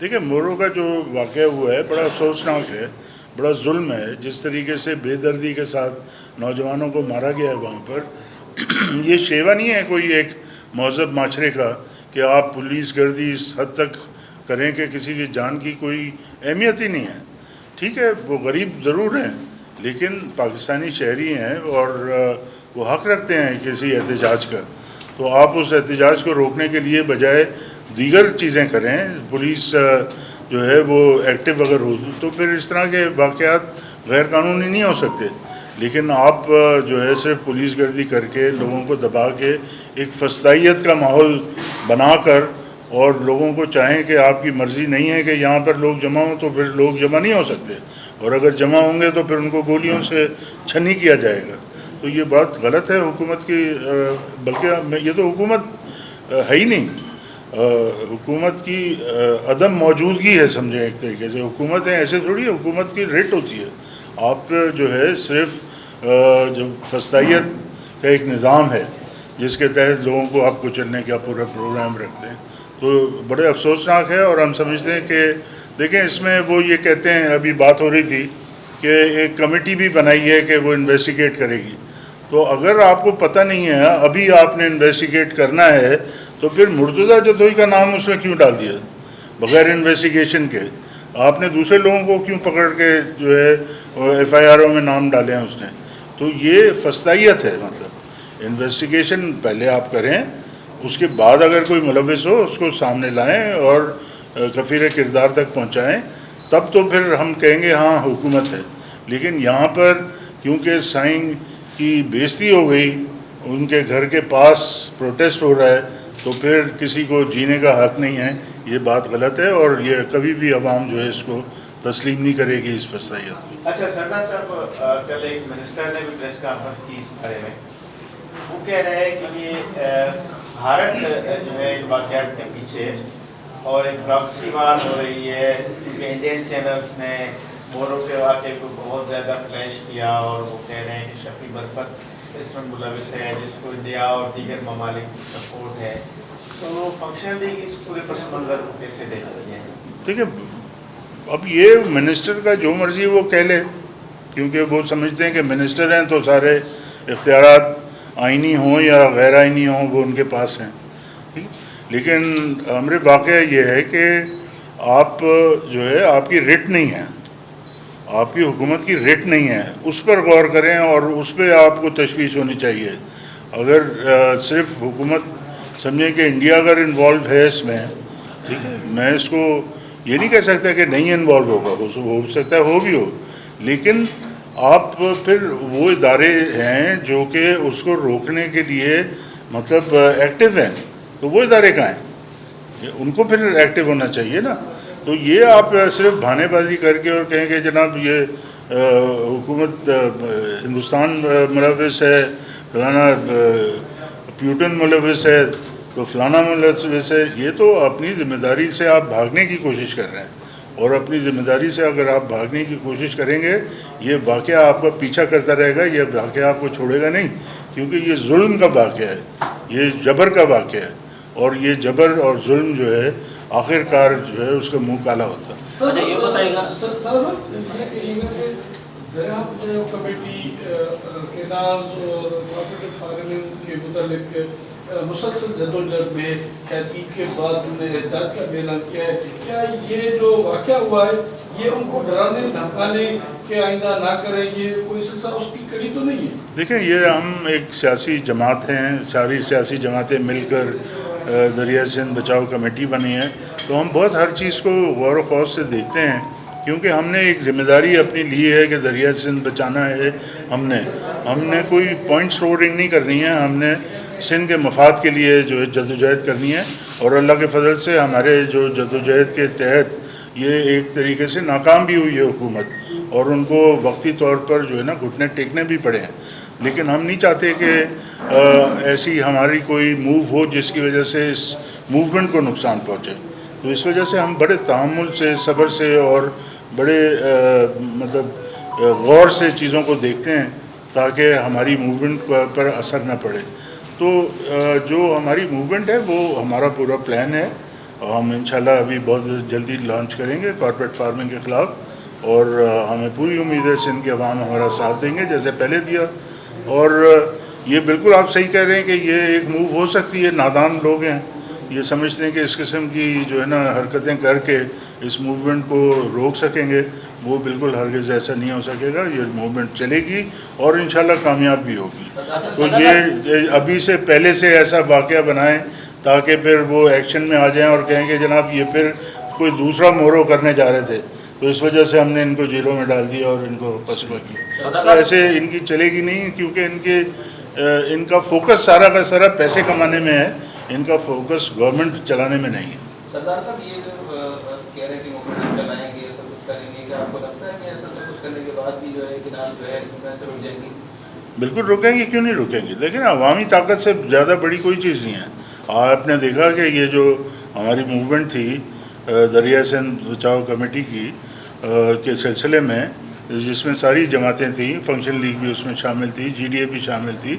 دیکھیں مورو کا جو واقعہ ہوا ہے بڑا افسوسناک ہے، بڑا ظلم ہے، جس طریقے سے بے دردی کے ساتھ نوجوانوں کو مارا گیا ہے وہاں پر۔ یہ شیوا نہیں ہے کوئی ایک مہذب معاشرے کا کہ آپ پولیس گردی اس حد تک کریں کہ کسی کی جان کی کوئی اہمیت ہی نہیں ہے۔ ٹھیک ہے وہ غریب ضرور ہیں لیکن پاکستانی شہری ہیں اور وہ حق رکھتے ہیں کسی احتجاج کا، تو آپ اس احتجاج کو روکنے کے لیے بجائے دیگر چیزیں کریں، پولیس جو ہے وہ ایکٹیو اگر ہو تو پھر اس طرح کے واقعات غیر قانونی نہیں ہو سکتے۔ لیکن آپ جو ہے صرف پولیس گردی کر کے لوگوں کو دبا کے ایک فسطائیت کا ماحول بنا کر اور لوگوں کو چاہیں کہ آپ کی مرضی نہیں ہے کہ یہاں پر لوگ جمع ہوں تو پھر لوگ جمع نہیں ہو سکتے، اور اگر جمع ہوں گے تو پھر ان کو گولیوں سے چھنی کیا جائے گا۔ تو یہ بات غلط ہے حکومت کی، بلکہ یہ تو حکومت ہے ہی نہیں، حکومت کی عدم موجودگی ہے سمجھیں ایک طریقے سے۔ حکومت ہے ایسے تھوڑی، حکومت کی ریٹ ہوتی ہے۔ آپ جو ہے صرف جو فسطائیت کا ایک نظام ہے جس کے تحت لوگوں کو آپ کو چلنے کا پورا پروگرام رکھتے ہیں، تو بڑے افسوسناک ہے۔ اور ہم سمجھتے ہیں کہ دیکھیں اس میں وہ یہ کہتے ہیں، ابھی بات ہو رہی تھی کہ ایک کمیٹی بھی بنائی ہے کہ وہ انویسٹیگیٹ کرے گی، تو اگر آپ کو پتہ نہیں ہے ابھی آپ نے انویسٹیگیٹ کرنا ہے تو پھر مرتضیٰ جتوئی کا نام اس میں کیوں ڈال دیا بغیر انویسٹیگیشن کے؟ آپ نے دوسرے لوگوں کو کیوں پکڑ کے جو ہے ایف آئی آروں میں نام ڈالے ہیں اس نے؟ تو یہ فسطائیت ہے۔ مطلب انویسٹیگیشن پہلے آپ کریں، اس کے بعد اگر کوئی ملوث ہو اس کو سامنے لائیں اور کفیل کردار تک پہنچائیں، تب تو پھر ہم کہیں گے ہاں حکومت ہے۔ لیکن یہاں پر کیونکہ سائنگ کی بےعزتی ہو گئی، ان کے گھر کے پاس پروٹیسٹ ہو رہا ہے، تو پھر کسی کو جینے کا حق نہیں ہے۔ یہ بات غلط ہے اور یہ کبھی بھی عوام جو ہے اس کو تسلیم نہیں کرے گی اس فسطائیت کو۔ اچھا سردار صاحب، کل ایک منسٹر نے بھی پریس کانفرنس کی اس بارے میں، وہ کہہ رہے ہیں کہ یہ بھارت جو ہے ان واقعات کے پیچھے اور ایک پراکسی وار ہو رہی ہے، کیونکہ انڈین چینلز نے مورو کے واقعے کو بہت زیادہ فلیش کیا، اور وہ کہہ رہے ہیں کہ شفیع برکت اس میں ملوث ہے جس کو انڈیا اور دیگر ممالک کی سپورٹ ہے۔ تو فنکشنلی اس پورے پس منظر کو کیسے دیکھ رہی ہیں؟ دیکھیں اب یہ منسٹر کا جو مرضی وہ کہہ لے، کیونکہ وہ سمجھتے ہیں کہ منسٹر ہیں تو سارے اختیارات آئینی ہوں یا غیر آئینی ہوں وہ ان کے پاس ہیں۔ لیکن امر واقعہ یہ ہے کہ آپ جو ہے آپ کی ریٹ نہیں ہے، آپ کی حکومت کی ریٹ نہیں ہے، اس پر غور کریں اور اس پہ آپ کو تشویش ہونی چاہیے۔ اگر صرف حکومت سمجھیں کہ انڈیا اگر انوالو ہے اس میں، ٹھیک ہے، میں اس کو یہ نہیں کہہ سکتا کہ نہیں انوالو ہوگا، ہو سکتا ہے ہو بھی ہو، لیکن آپ پھر وہ ادارے ہیں جو کہ اس کو روکنے کے لیے مطلب ایکٹیو ہیں، تو وہ ادارے کہاں ہیں؟ ان کو پھر ایکٹیو ہونا چاہیے نا۔ تو یہ آپ صرف بہانے بازی کر کے اور کہیں کہ جناب یہ حکومت ہندوستان ملوث ہے، فلانا پیوٹن ملوث ہے تو فلانا ملوث ہے، یہ تو اپنی ذمہ داری سے آپ بھاگنے کی کوشش کر رہے ہیں، اور اپنی ذمہ داری سے اگر آپ بھاگنے کی کوشش کریں گے یہ واقعہ آپ کا پیچھا کرتا رہے گا، یہ واقعہ آپ کو چھوڑے گا نہیں، کیونکہ یہ ظلم کا واقعہ ہے، یہ جبر کا واقعہ ہے، اور یہ جبر اور ظلم جو ہے آخر کار جو ہے اس کا منہ کالا ہوتا ہے۔ اچھا یہ بتائیے گا کمیٹی کردار اور کوآپریٹو فارمنگ کے متعلق مسلسل جدوجہد میں تحقیق کے بعد انہوں نے احتجاج کا اعلان کیا ہے، کیا یہ جو واقعہ ہوا ہے یہ ان کو ڈرانے دھمکانے کہ آئندہ نہ کریں، یہ کوئی سلسلہ اس کی کڑی تو نہیں ہے؟ دیکھیں یہ ہم ایک سیاسی جماعت ہیں، ساری سیاسی جماعتیں مل کر دریائے سندھ بچاؤ کمیٹی بنی ہے، تو ہم بہت ہر چیز کو غور و خوض سے دیکھتے ہیں، کیونکہ ہم نے ایک ذمہ داری اپنی لی ہے کہ دریائے سندھ بچانا ہے۔ ہم نے کوئی پوائنٹ اسکورنگ نہیں کرنی ہے، ہم نے سندھ کے مفاد کے لیے جو ہے جدوجہد کرنی ہے، اور اللہ کے فضل سے ہمارے جو جدوجہد کے تحت یہ ایک طریقے سے ناکام بھی ہوئی ہے حکومت، اور ان کو وقتی طور پر جو ہے نا گھٹنے ٹیکنے بھی پڑے ہیں، لیکن ہم نہیں چاہتے کہ ایسی ہماری کوئی موو ہو جس کی وجہ سے اس موومنٹ کو نقصان پہنچے۔ تو اس وجہ سے ہم بڑے تحمل سے، صبر سے اور بڑے مطلب غور سے چیزوں کو دیکھتے ہیں تاکہ ہماری موومنٹ پر اثر نہ پڑے۔ تو جو ہماری موومنٹ ہے وہ ہمارا پورا پلان ہے، ہم انشاءاللہ ابھی بہت جلدی لانچ کریں گے کارپوریٹ فارمنگ کے خلاف، اور ہمیں پوری امید ہے سندھ کے عوام ہمارا ساتھ دیں گے جیسے پہلے دیا. اور یہ بالکل آپ صحیح کہہ رہے ہیں کہ یہ ایک موو ہو سکتی ہے. نادان لوگ ہیں، یہ سمجھتے ہیں کہ اس قسم کی جو ہے نا حرکتیں کر کے اس موومنٹ کو روک سکیں گے. وہ بالکل ہرگز ایسا نہیں ہو سکے گا. یہ موومنٹ چلے گی اور انشاءاللہ کامیاب بھی ہوگی. تو یہ ابھی سے پہلے سے ایسا واقعہ بنائیں تاکہ پھر وہ ایکشن میں آ جائیں اور کہیں کہ جناب یہ پھر کوئی دوسرا مورو کرنے جا رہے تھے، تو اس وجہ سے ہم نے ان کو جیلوں میں ڈال دیا اور ان کو پسپا کیا. تو ایسے ان کی چلے گی نہیں، کیونکہ ان کا فوکس سارا کا سارا پیسے کمانے میں ہے. ان کا فوکس گورنمنٹ چلانے میں نہیں ہے. سردار صاحب یہ جو کہہ رہے ہیں کہ موومنٹ چلائیں گے، سب کچھ کریں گے، کیا آپ کو لگتا ہے کہ ایسا سب کچھ کرنے کے بعد بھی جو ہے کنار جو ہے سے رک جائیں گی؟ بالکل روکیں گے، کیوں نہیں روکیں گے. لیکن عوامی طاقت سے زیادہ بڑی کوئی چیز نہیں ہے. آپ نے دیکھا کہ یہ جو ہماری موومنٹ تھی دریائے سندھ بچاؤ کمیٹی کی کے سلسلے میں، جس میں ساری جماعتیں تھیں، فنکشن لیگ بھی اس میں شامل تھی، جی ڈی اے بھی شامل تھی،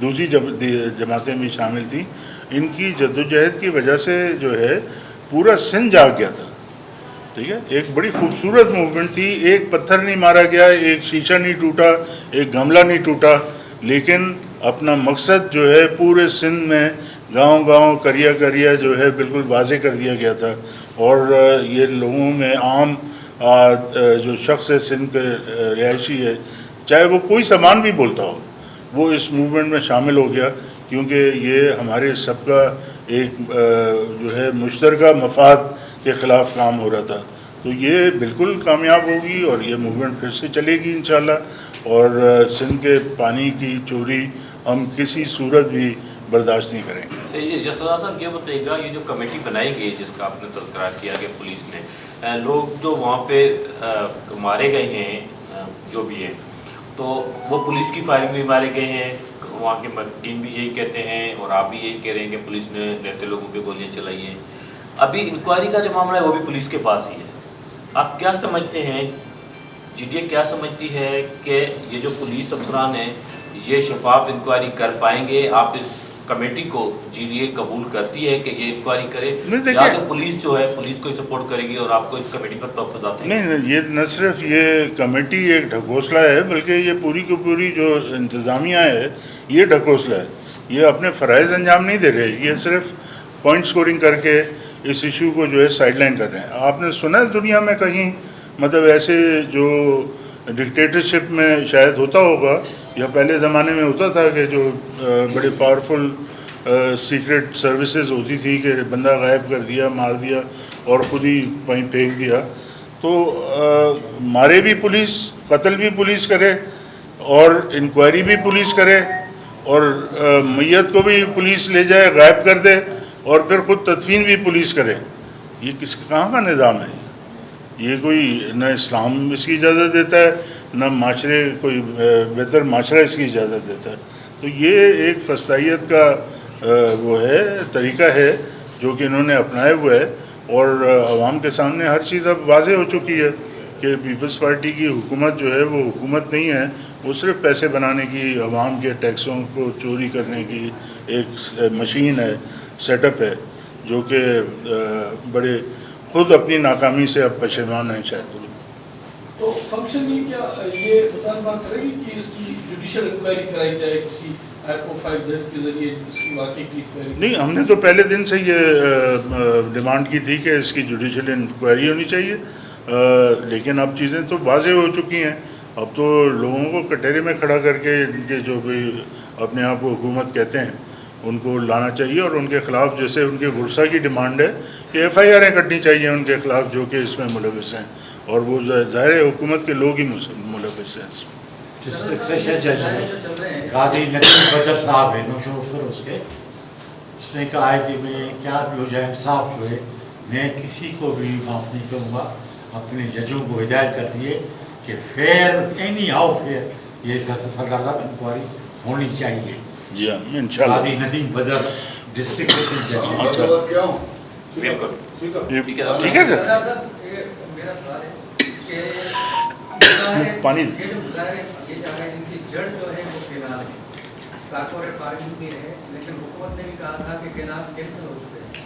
دوسری جماعتیں بھی شامل تھیں. ان کی جدوجہد کی وجہ سے جو ہے پورا سندھ جاگ گیا تھا. ٹھیک ہے، ایک بڑی خوبصورت موومنٹ تھی. ایک پتھر نہیں مارا گیا، ایک شیشہ نہیں ٹوٹا، ایک گملہ نہیں ٹوٹا، لیکن اپنا مقصد جو ہے پورے سندھ میں گاؤں گاؤں کریا جو ہے بالکل واضح کر دیا گیا تھا. اور یہ لوگوں میں عام جو شخص ہے سندھ کے رہائشی ہے، چاہے وہ کوئی زبان بھی بولتا ہو، وہ اس موومنٹ میں شامل ہو گیا، کیونکہ یہ ہمارے سب کا ایک جو ہے مشترکہ مفاد کے خلاف کام ہو رہا تھا. تو یہ بالکل کامیاب ہوگی اور یہ موومنٹ پھر سے چلے گی انشاءاللہ. اور سندھ کے پانی کی چوری ہم کسی صورت بھی برداشت نہیں کریں گے. جیسا صاحب یہ بتائیے گا، یہ جو کمیٹی بنائی گئی جس کا آپ نے تذکرہ کیا کہ پولیس نے لوگ جو وہاں پہ مارے گئے ہیں جو بھی ہیں، تو وہ پولیس کی فائرنگ میں مارے گئے ہیں، وہاں کے ٹیم بھی یہی کہتے ہیں اور آپ بھی یہی کہہ رہے ہیں کہ پولیس نے رہتے لوگوں پہ گولیاں چلائی ہیں. ابھی انکوائری کا جو معاملہ ہے وہ بھی پولیس کے پاس ہی ہے. آپ کیا سمجھتے ہیں، جی ڈی اے کیا سمجھتی ہے کہ یہ جو پولیس افسران ہیں یہ شفاف انکوائری کر پائیں گے؟ آپ اس کمیٹی کو جی ڈی اے قبول کرتی ہے کہ یہ انکوائری کرے، یا کہ پولیس جو ہے پولیس کو سپورٹ کرے گی اور آپ کو اس کمیٹی پر تحفظات ہیں؟ نہیں، یہ نہ صرف یہ کمیٹی ایک ڈھکوسلا ہے، بلکہ یہ پوری کی پوری جو انتظامیہ ہے یہ ڈھکوسلا ہے. یہ اپنے فرائض انجام نہیں دے رہے، یہ صرف پوائنٹ سکورنگ کر کے اس ایشو کو جو ہے سائڈ لائن کر رہے ہیں. آپ نے سنا ہے دنیا میں کہیں مطلب ایسے جو ڈکٹیٹرشپ میں شاید ہوتا ہوگا یا پہلے زمانے میں ہوتا تھا کہ جو بڑے پاورفل سیکرٹ سروسز ہوتی تھی کہ بندہ غائب کر دیا، مار دیا اور خود ہی وہیں پھینک دیا. تو مارے بھی پولیس، قتل بھی پولیس کرے اور انکوائری بھی پولیس کرے اور میت کو بھی پولیس لے جائے غائب کر دے اور پھر خود تدفین بھی پولیس کرے. یہ کہاں کا نظام ہے؟ یہ کوئی نہ اسلام اس کی اجازت دیتا ہے، نہ معاشرے کوئی بہتر معاشرہ اس کی اجازت دیتا ہے. تو یہ ایک فسطائیت کا وہ ہے طریقہ ہے جو کہ انہوں نے اپنائے ہوئے ہے. اور عوام کے سامنے ہر چیز اب واضح ہو چکی ہے کہ پیپلز پارٹی کی حکومت جو ہے وہ حکومت نہیں ہے، وہ صرف پیسے بنانے کی، عوام کے ٹیکسوں کو چوری کرنے کی ایک مشین ہے، سیٹ اپ ہے، جو کہ بڑے خود اپنی ناکامی سے اب پشیمان ہیں شاید. تو فنکشن نہیں کیا یہ مطالبہ کرے گی کہ اس کی جوڈیشل انکوائری کرائی جائے کسی FO5 جج کے ذریعے اس کی واقعی کی انکوائری؟ نہیں، ہم نے تو پہلے دن سے یہ ڈیمانڈ کی تھی کہ اس کی جوڈیشل انکوائری ہونی چاہیے. لیکن اب چیزیں تو واضح ہو چکی ہیں. اب تو لوگوں کو کٹہرے میں کھڑا کر کے ان کے جو بھی اپنے آپ کو حکومت کہتے ہیں ان کو لانا چاہیے اور ان کے خلاف جیسے ان کے ورثہ کی ڈیمانڈ ہے کہ FIRیں کٹنی چاہیے ان کے خلاف جو کہ اس میں ملوث ہیں، اور وہ ظاہر ہے حکومت کے لوگ ہی ملوث ہیں. ڈسٹرکٹ سیشن جج ہیں قاضی ندیم بدر صاحب ہیں نوشہر فروز کے. اس نے کہا ہے کہ میں کیا بھی ہو جائے انصاف جو ہے میں کسی کو بھی معاف نہیں کروں گا. اپنے ججوں کو ہدایت کر دیے کہ فیئر اینی ہاؤ فیئر یہ سردار صاحب انکوائری ہونی چاہیے. جی ہاں انشاءاللہ. قاضی ندیم بدر ڈسٹرکٹ سیشن جج ہیں. بالکل ٹھیک ہے سر. میرا سوال ہے کہ پانی یہ جو مظاہرے یہ جا رہے ہیں ان کی جڑ جو ہے وہ کینال ہے. کارپوریٹ فارمنگ بھی ہے لیکن حکومت نے بھی کہا تھا کہ کینال کینسل ہو چکے ہیں.